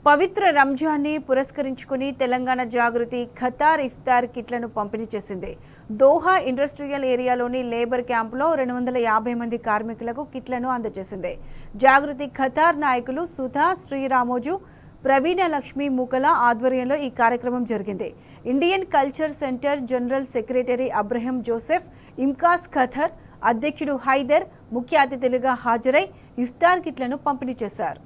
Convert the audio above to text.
పవిత్ర రంజాన్ని పురస్కరించుకుని తెలంగాణ జాగృతి ఖతార్ ఇఫ్తార్ కిట్లను పంపిణీ చేసింది. దోహా ఇండస్ట్రియల్ ఏరియాలోని లేబర్ క్యాంపులో 250 మంది కార్మికులకు కిట్లను అందజేసింది. జాగృతి ఖతార్ నాయకులు సుధా శ్రీరామోజు, ప్రవీణ లక్ష్మి ముకల ఆధ్వర్యంలో ఈ కార్యక్రమం జరిగింది. Indian culture centre general secretary Abraham Joseph, ఇమ్కాస్ ఖతార్ అధ్యక్షుడు హైదర్ ముఖ్య అతిథులుగా హాజరై ఇఫ్తార్ కిట్లను పంపిణీ చేశారు.